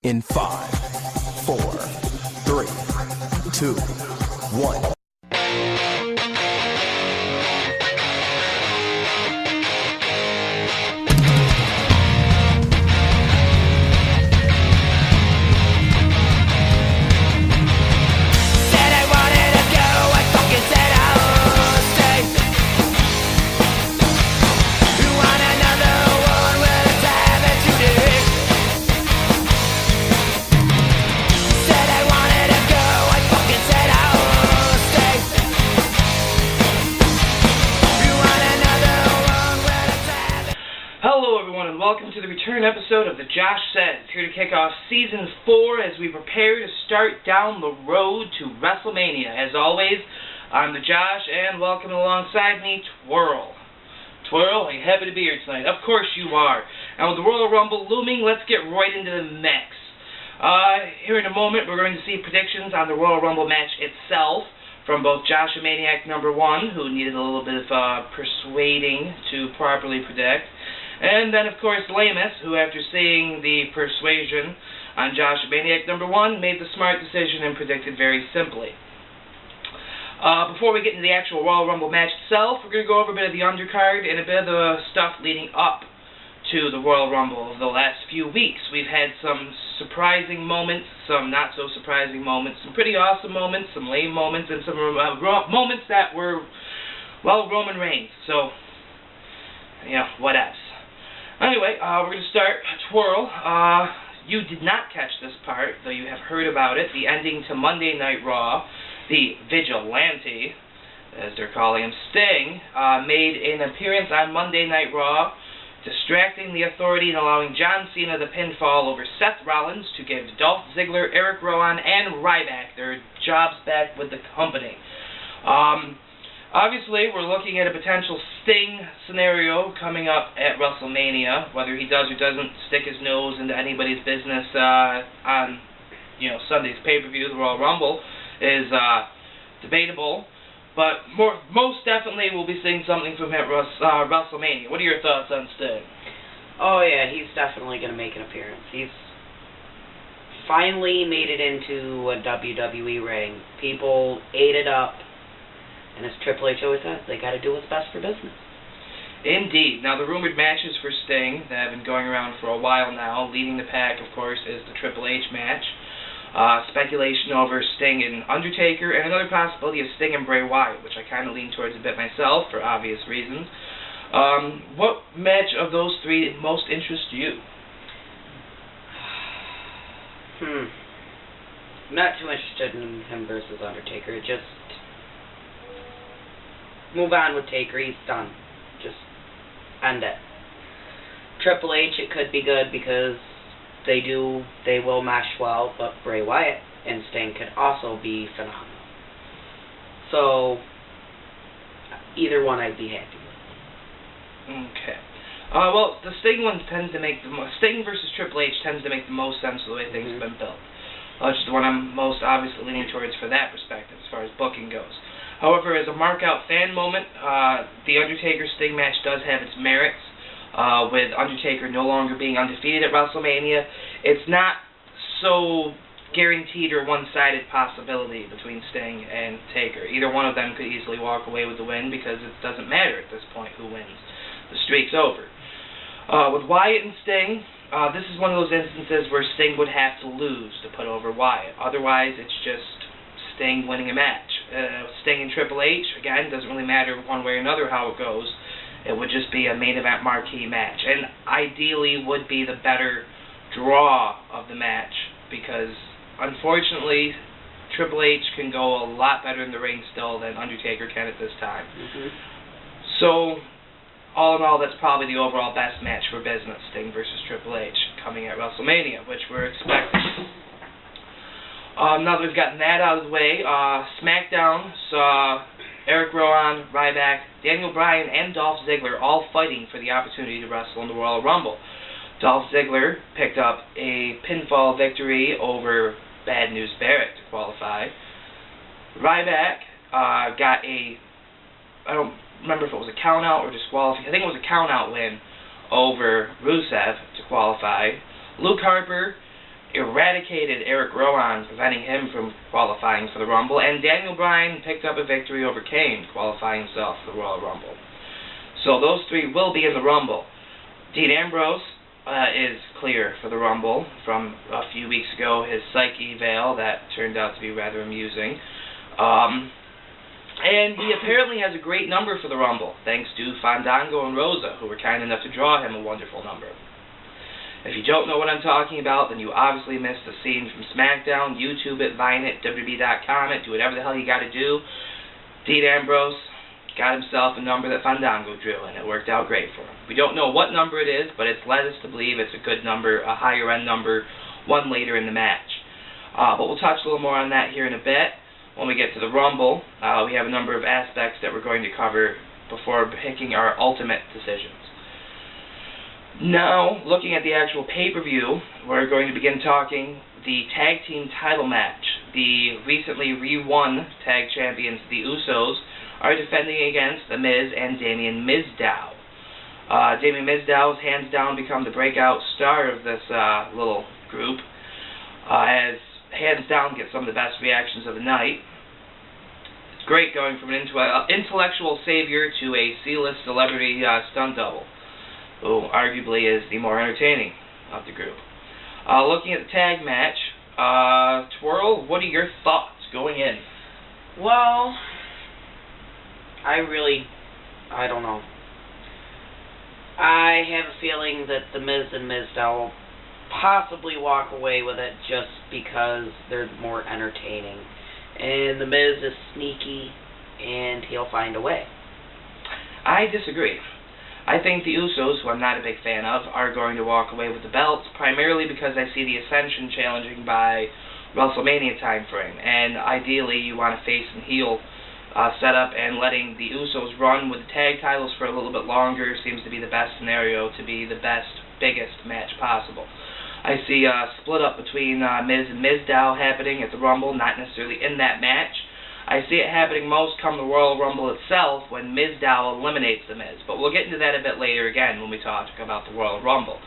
In 5, 4, 3, 2, 1. Hello everyone and welcome to the return episode of the Josh Says, here to kick off Season 4 as we prepare to start down the road to WrestleMania. As always, I'm the Josh and welcome alongside me, Twirl. Twirl, are you happy to be here tonight? Of course you are. And with the Royal Rumble looming, let's get right into the mix. Here in a moment we're going to see predictions on the Royal Rumble match itself from both Josh-A-Maniac #1, who needed a little bit of persuading to properly predict, and then, of course, Lamus, who, after seeing the persuasion on Josh-A-Maniac #1, made the smart decision and predicted very simply. Before we get into the actual Royal Rumble match itself, we're going to go over a bit of the undercard and a bit of the stuff leading up to the Royal Rumble of the last few weeks. We've had some surprising moments, some not-so-surprising moments, some pretty awesome moments, some lame moments, and some moments that were, well, Roman Reigns. So, yeah, what else? Anyway, we're going to start. Twirl, you did not catch this part, though you have heard about it. The ending to Monday Night Raw, the Vigilante, as they're calling him, Sting, made an appearance on Monday Night Raw, distracting the Authority and allowing John Cena the pinfall over Seth Rollins to give Dolph Ziggler, Eric Rowan, and Ryback their jobs back with the company. Obviously, we're looking at a potential Sting scenario coming up at WrestleMania. Whether he does or doesn't stick his nose into anybody's business on, Sunday's pay-per-view, the Royal Rumble, is debatable. But most definitely, we'll be seeing something from him at WrestleMania. What are your thoughts on Sting? Oh yeah, he's definitely going to make an appearance. He's finally made it into a WWE ring. People ate it up. And as Triple H always says, they got to do what's best for business. Indeed. Now, the rumored matches for Sting that have been going around for a while now, leading the pack, of course, is the Triple H match. Speculation over Sting and Undertaker, and another possibility of Sting and Bray Wyatt, which I kind of lean towards a bit myself for obvious reasons. What match of those three most interests you? I'm not too interested in him versus Undertaker. Just move on with Taker. He's done. Just end it. Triple H, it could be good because they will mesh well, but Bray Wyatt and Sting could also be phenomenal. So, either one I'd be happy with. Okay. Well, the Sting one tends to make Sting versus Triple H tends to make the most sense of the way things have been built. Which is the one I'm most obviously leaning towards for that perspective, as far as booking goes. However, as a mark-out fan moment, the Undertaker-Sting match does have its merits. With Undertaker no longer being undefeated at WrestleMania, it's not so guaranteed or one-sided possibility between Sting and Taker. Either one of them could easily walk away with the win because it doesn't matter at this point who wins. The streak's over. With Wyatt and Sting, this is one of those instances where Sting would have to lose to put over Wyatt. Otherwise, it's just Sting winning a match. Sting and Triple H, again, doesn't really matter one way or another how it goes. It would just be a main event marquee match. And ideally would be the better draw of the match because, unfortunately, Triple H can go a lot better in the ring still than Undertaker can at this time. So, all in all, that's probably the overall best match for business, Sting versus Triple H, coming at WrestleMania, which we're expecting. Now that we've gotten that out of the way, SmackDown saw Eric Rowan, Ryback, Daniel Bryan, and Dolph Ziggler all fighting for the opportunity to wrestle in the Royal Rumble. Dolph Ziggler picked up a pinfall victory over Bad News Barrett to qualify. Ryback got I don't remember if it was a count-out or disqualification. I think it was a count-out win over Rusev to qualify. Luke Harper eradicated Eric Rowan, preventing him from qualifying for the Rumble, and Daniel Bryan picked up a victory over Kane, qualifying himself for the Royal Rumble. So those three will be in the Rumble. Dean Ambrose is clear for the Rumble from a few weeks ago, his Psyche veil that turned out to be rather amusing. And he apparently has a great number for the Rumble, thanks to Fandango and Rosa, who were kind enough to draw him a wonderful number. If you don't know what I'm talking about, then you obviously missed the scene from SmackDown. YouTube it, Vine it, WB.com it, do whatever the hell you gotta do. Dean Ambrose got himself a number that Fandango drew, and it worked out great for him. We don't know what number it is, but it's led us to believe it's a good number, a higher-end number, one later in the match. But we'll touch a little more on that here in a bit. When we get to the Rumble, we have a number of aspects that we're going to cover before picking our ultimate decisions. Now, looking at the actual pay-per-view, we're going to begin talking the tag team title match. The recently re-won tag champions, the Usos, are defending against The Miz and Damien Mizdow. Damien Mizdow has hands down become the breakout star of this little group, as hands down gets some of the best reactions of the night. It's great going from an intellectual savior to a C-list celebrity stunt double, who arguably is the more entertaining of the group. Looking at the tag match, Twirl, what are your thoughts going in? Well, I don't know. I have a feeling that The Miz and Mizdow will possibly walk away with it just because they're more entertaining. And The Miz is sneaky, and he'll find a way. I disagree. I think the Usos, who I'm not a big fan of, are going to walk away with the belts, primarily because I see the Ascension challenging by WrestleMania time frame, and ideally you want a face and heel setup, and letting the Usos run with the tag titles for a little bit longer seems to be the best scenario to be the best, biggest match possible. I see a split up between Miz and Mizdow happening at the Rumble, not necessarily in that match. I see it happening most come the Royal Rumble itself when Mizdow eliminates The Miz. But we'll get into that a bit later again when we talk about the Royal Rumble.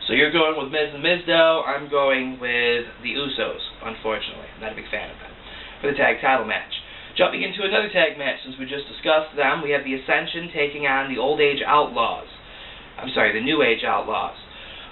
So you're going with Miz and Mizdow, I'm going with the Usos, unfortunately. I'm not a big fan of them, for the tag title match. Jumping into another tag match, since we just discussed them, we have the Ascension taking on the Old Age Outlaws. I'm sorry, the New Age Outlaws.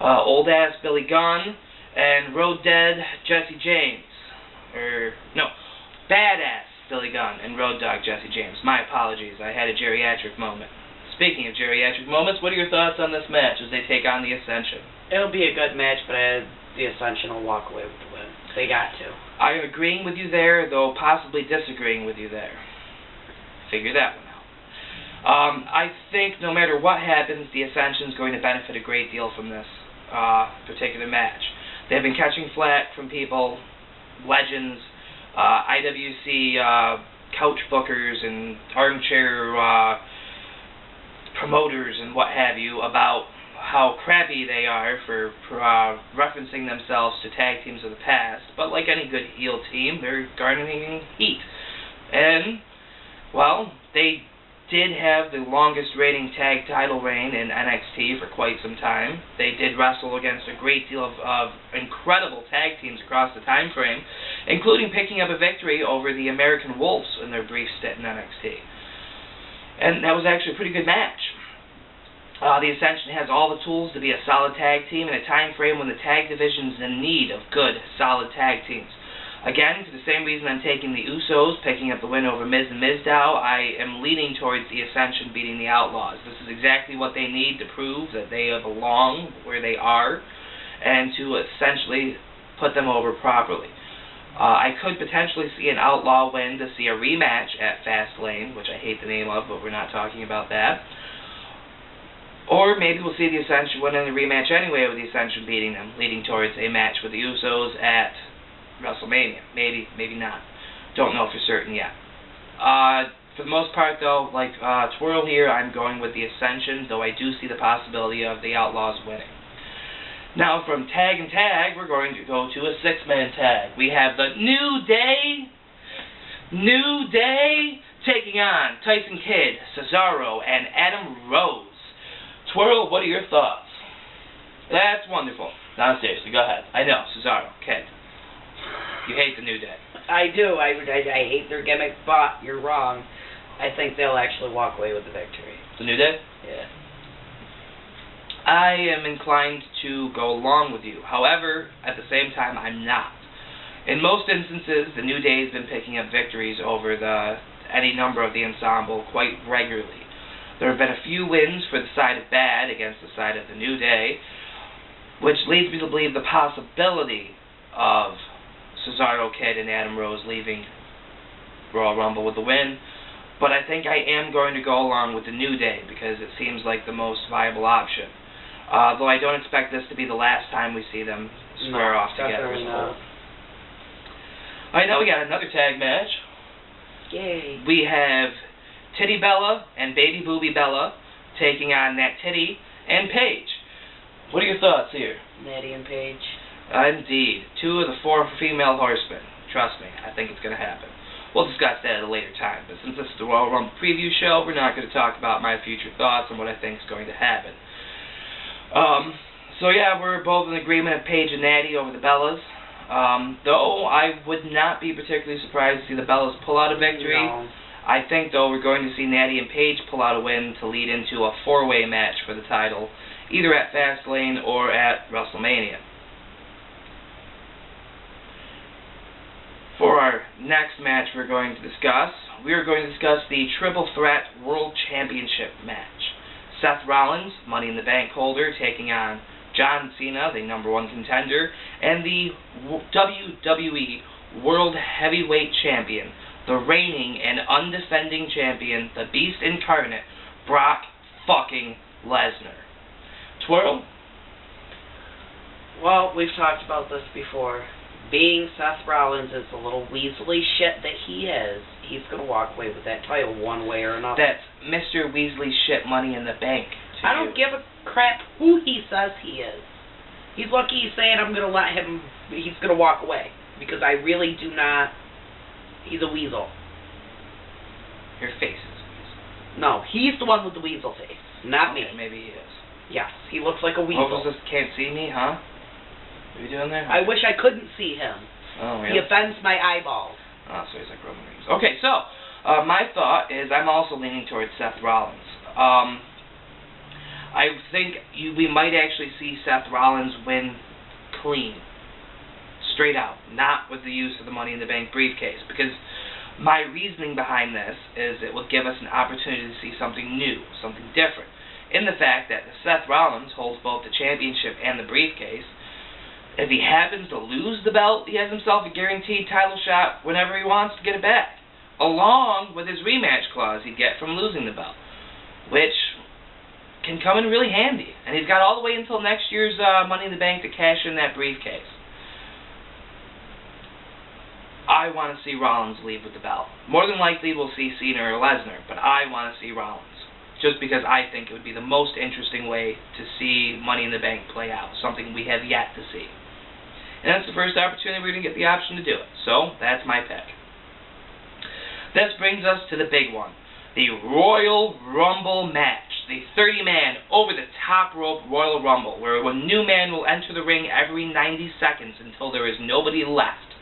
Old-ass Billy Gunn and Road Dead Jesse James. Badass Billy Gunn and Road Dogg Jesse James. My apologies, I had a geriatric moment. Speaking of geriatric moments, what are your thoughts on this match as they take on the Ascension? It'll be a good match, but the Ascension will walk away with the win. They got to. I'm agreeing with you there, though possibly disagreeing with you there. Figure that one out. I think no matter what happens, the Ascension's going to benefit a great deal from this particular match. They've been catching flack from people, legends, IWC couch bookers and armchair promoters and what have you about how crappy they are for referencing themselves to tag teams of the past. But like any good heel team, they're garnering heat. And, well, they did have the longest rating tag title reign in NXT for quite some time. They did wrestle against a great deal of incredible tag teams across the time frame, including picking up a victory over the American Wolves in their brief stint in NXT. And that was actually a pretty good match. The Ascension has all the tools to be a solid tag team in a time frame when the tag division is in need of good, solid tag teams. Again, for the same reason I'm taking the Usos, picking up the win over Miz and Mizdow, I am leaning towards the Ascension beating the Outlaws. This is exactly what they need to prove that they belong where they are, and to essentially put them over properly. I could potentially see an Outlaw win to see a rematch at Fastlane, which I hate the name of, but we're not talking about that. Or maybe we'll see the Ascension win in the rematch anyway with the Ascension beating them, leading towards a match with the Usos at WrestleMania. Maybe, maybe not. Don't know for certain yet. For the most part, though, like Twirl here, I'm going with the Ascension, though I do see the possibility of the Outlaws winning. Now, from tag and tag, we're going to go to a six-man tag. We have the New Day taking on Tyson Kidd, Cesaro, and Adam Rose. Twirl, what are your thoughts? That's wonderful. No, seriously, go ahead. I know, Cesaro, kid. You hate the New Day. I do. I hate their gimmick, but you're wrong. I think they'll actually walk away with the victory. The New Day? Yeah. I am inclined to go along with you. However, at the same time, I'm not. In most instances, the New Day has been picking up victories over any number of the ensemble quite regularly. There have been a few wins for the side of bad against the side of the New Day, which leads me to believe the possibility of Cesaro, Kid, and Adam Rose leaving Royal Rumble with the win. But I think I am going to go along with the New Day because it seems like the most viable option. Though I don't expect this to be the last time we see them square off together as a whole. Alright, now we got another tag match. Yay. We have Titty Bella and Baby Booby Bella taking on Nat Titty and Paige. What are your thoughts here? Natty and Paige. Indeed. 2 of the 4 female horsemen. Trust me, I think it's going to happen. We'll discuss that at a later time, but since this is the Royal Rumble preview show, we're not going to talk about my future thoughts on what I think is going to happen. So yeah, we're both in agreement of Paige and Natty over the Bellas. Though I would not be particularly surprised to see the Bellas pull out a victory. No. I think, though, we're going to see Natty and Paige pull out a win to lead into a 4-way match for the title, either at Fastlane or at WrestleMania. For our next match we are going to discuss the Triple Threat World Championship match. Seth Rollins, Money in the Bank holder, taking on John Cena, the #1 contender, and the WWE World Heavyweight Champion, the reigning and undefending champion, the Beast Incarnate, Brock fucking Lesnar. Twirl? Well, we've talked about this before. Being Seth Rollins is the little weaselly shit that he is, he's going to walk away with that title one way or another. That's Mr. Weasley shit Money in the Bank. I don't give a crap who he says he is. He's lucky he's saying I'm going to let him, he's going to walk away. Because I really do not, he's a weasel. Your face is a weasel. No, he's the one with the weasel face, not me. Maybe he is. Yes, he looks like a weasel. Locals just can't see me, huh? What are you doing there? I wish I couldn't see him. Oh, really? He offends my eyeballs. Oh, so he's like Roman Reigns. Okay, so, my thought is I'm also leaning towards Seth Rollins. I think we might actually see Seth Rollins win clean. Straight out. Not with the use of the Money in the Bank briefcase. Because my reasoning behind this is it will give us an opportunity to see something new, something different. In the fact that Seth Rollins holds both the championship and the briefcase. If he happens to lose the belt, he has himself a guaranteed title shot whenever he wants to get it back, along with his rematch clause he'd get from losing the belt, which can come in really handy. And he's got all the way until next year's Money in the Bank to cash in that briefcase. I want to see Rollins leave with the belt. More than likely we'll see Cena or Lesnar, but I want to see Rollins. Just because I think it would be the most interesting way to see Money in the Bank play out, something we have yet to see. And that's the first opportunity we're going to get the option to do it. So, that's my pick. This brings us to the big one. The Royal Rumble match. The 30-man, over-the-top rope Royal Rumble, where a new man will enter the ring every 90 seconds until there is nobody left.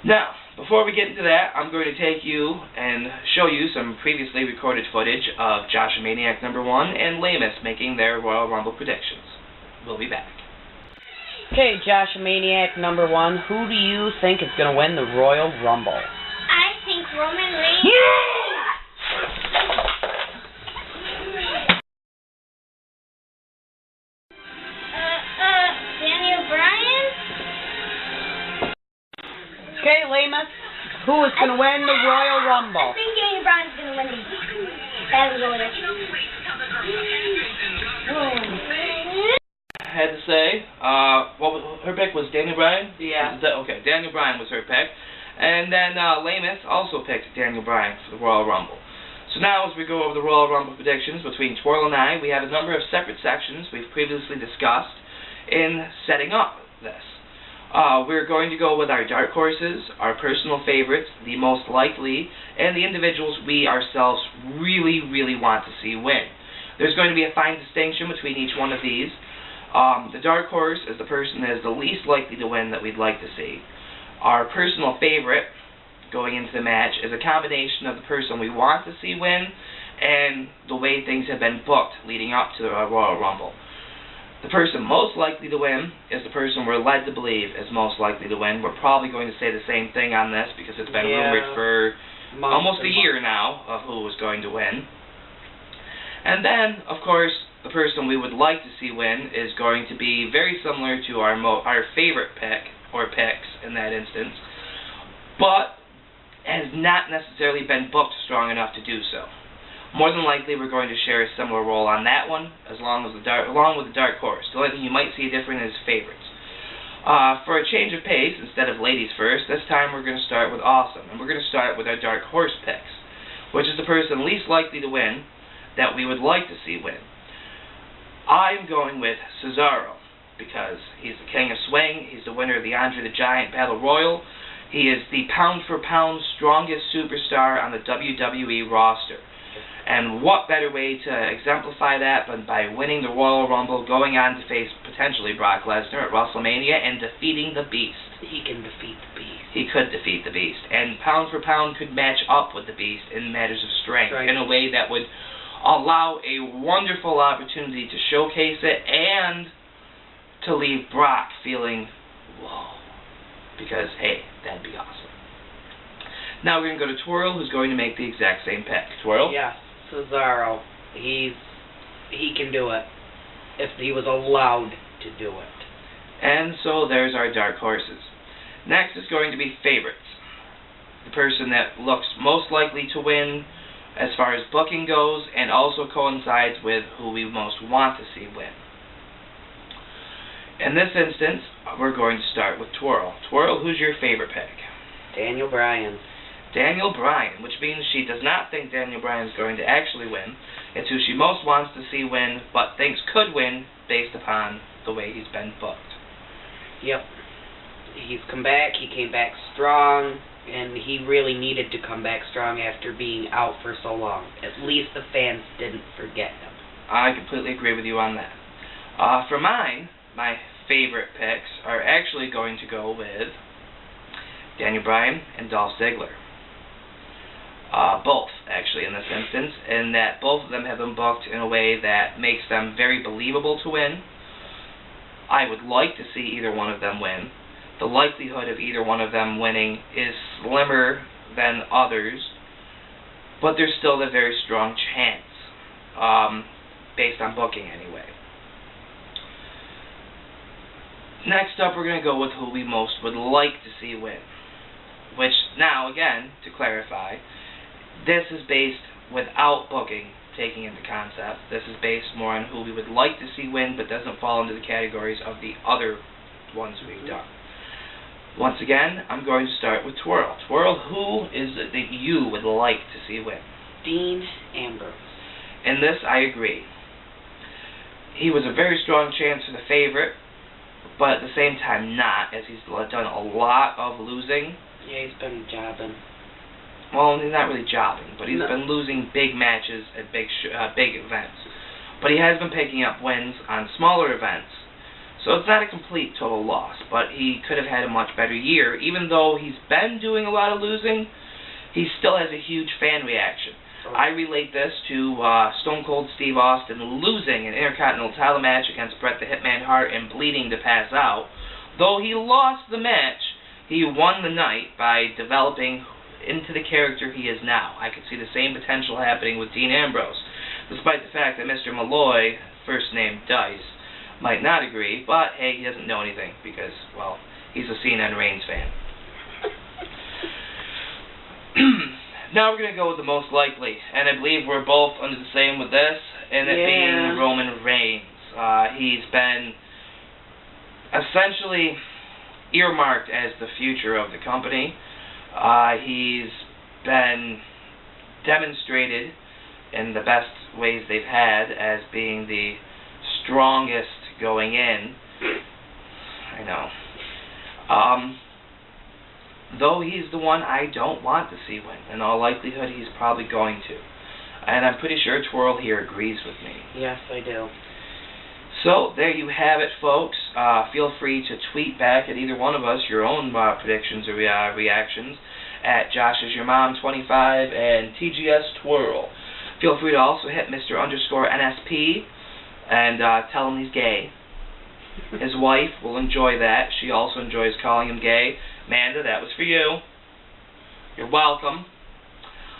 Now, before we get into that, I'm going to take you and show you some previously recorded footage of Josh-A-Maniac #1 and Lamus making their Royal Rumble predictions. We'll be back. Okay, Josh-A-Maniac #1, who do you think is going to win the Royal Rumble? I think Roman Reigns. Daniel Bryan. Okay, Lamus, who is going to win the Royal Rumble? I think Daniel Bryan's going to win it. That's going to I had to say, her pick was Daniel Bryan? Yeah. Okay, Daniel Bryan was her pick. And then Lamus also picked Daniel Bryan for the Royal Rumble. So now as we go over the Royal Rumble predictions between Twirl and I, we have a number of separate sections we've previously discussed in setting up this. We're going to go with our dark horses, our personal favorites, the most likely, and the individuals we ourselves really, really want to see win. There's going to be a fine distinction between each one of these. The dark horse is the person that is the least likely to win that we'd like to see. Our personal favorite going into the match is a combination of the person we want to see win and the way things have been booked leading up to the Royal Rumble. The person most likely to win is the person we're led to believe is most likely to win. We're probably going to say the same thing on this because it's been rumored for almost a year now of who was going to win. And then, of course, the person we would like to see win is going to be very similar to our favorite pick, or picks in that instance, but has not necessarily been booked strong enough to do so. More than likely, we're going to share a similar role on that one, along with the dark horse. The only thing you might see different is favorites. For a change of pace, instead of ladies first, this time we're going to start with Awesome, and we're going to start with our dark horse picks, which is the person least likely to win that we would like to see win. I'm going with Cesaro, because he's the king of swing, he's the winner of the Andre the Giant Battle Royal, he is the pound-for-pound strongest superstar on the WWE roster. And what better way to exemplify that than by winning the Royal Rumble, going on to face potentially Brock Lesnar at WrestleMania, and defeating the Beast. He can defeat the Beast. He could defeat the Beast. And pound for pound could match up with the Beast in matters of strength in a way that would allow a wonderful opportunity to showcase it and to leave Brock feeling, whoa, because, hey, that'd be awesome. Now we're going to go to Twirl, who's going to make the exact same pick. Twirl? Yeah, Cesaro. He can do it if he was allowed to do it. And so there's our dark horses. Next is going to be favorites. The person that looks most likely to win as far as booking goes, and also coincides with who we most want to see win. In this instance, we're going to start with Twirl. Twirl, who's your favorite pick? Daniel Bryan. Daniel Bryan, which means she does not think Daniel Bryan is going to actually win. It's who she most wants to see win, but thinks could win based upon the way he's been booked. Yep. He's come back, he came back strong, and he really needed to come back strong after being out for so long. At least the fans didn't forget him. I completely agree with you on that. For mine, my favorite picks are actually going to go with Daniel Bryan and Dolph Ziggler. Both, actually, in this instance, in that both of them have been booked in a way that makes them very believable to win. I would like to see either one of them win. The likelihood of either one of them winning is slimmer than others, but there's still a very strong chance, based on booking anyway. Next up, we're going to go with who we most would like to see win. Which, now, again, to clarify, this is based without booking taking into concept. This is based more on who we would like to see win, but doesn't fall into the categories of the other ones we've done. Once again, I'm going to start with Twirl. Twirl, who is it that you would like to see win? Dean Ambrose. In this, I agree. He was a very strong chance for the favorite, but at the same time not, as he's done a lot of losing. Yeah, he's been jobbing. Well, he's not really jobbing, but he's been losing big matches at big events. But he has been picking up wins on smaller events. So it's not a complete total loss, but he could have had a much better year. Even though he's been doing a lot of losing, he still has a huge fan reaction. I relate this to Stone Cold Steve Austin losing an Intercontinental title match against Bret the Hitman Hart and bleeding to pass out. Though he lost the match, he won the night by developing into the character he is now. I could see the same potential happening with Dean Ambrose, despite the fact that Mr. Malloy, first name Dice, might not agree, but hey, he doesn't know anything because, well, he's a Cena and Reigns fan. Now we're going to go with the most likely, and I believe we're both under the same with this, and it being Roman Reigns. He's been essentially earmarked as the future of the company. He's been demonstrated in the best ways they've had as being the strongest going in. I know. Though he's the one I don't want to see win. In all likelihood, he's probably going to. And I'm pretty sure Twirl here agrees with me. Yes, I do. So, there you have it, folks. Feel free to tweet back at either one of us your own predictions or reactions at JoshIsYourMom25 and TGS Twirl. Feel free to also hit Mr_NSP and tell him he's gay. His wife will enjoy that. She also enjoys calling him gay. Amanda, that was for you. You're welcome.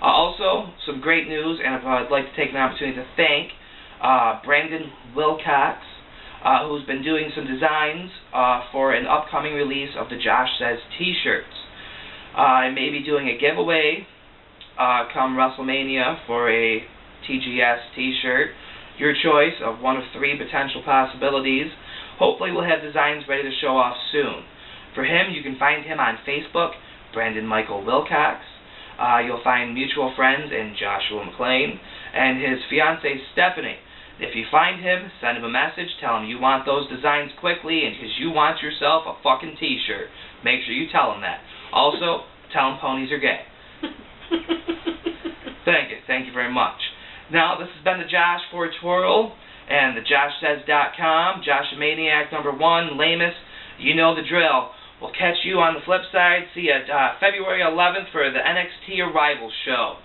Also, some great news, and I'd like to take an opportunity to thank Brandon Wilcox, who's been doing some designs for an upcoming release of the Josh Says t-shirts. I may be doing a giveaway come WrestleMania for a TGS t-shirt. Your choice of one of 3 potential possibilities. Hopefully we'll have designs ready to show off soon. For him, you can find him on Facebook, Brandon Michael Wilcox. You'll find mutual friends in Joshua McClain and his fiancée Stephanie. If you find him, send him a message, tell him you want those designs quickly and because you want yourself a fucking t-shirt. Make sure you tell him that. Also, tell him ponies are gay. Thank you very much. Now, this has been the Josh for Twirl and the JoshSays.com, Josh-A-Maniac #1, Lamus. You know the drill. We'll catch you on the flip side. See you February 11th for the NXT Arrival show.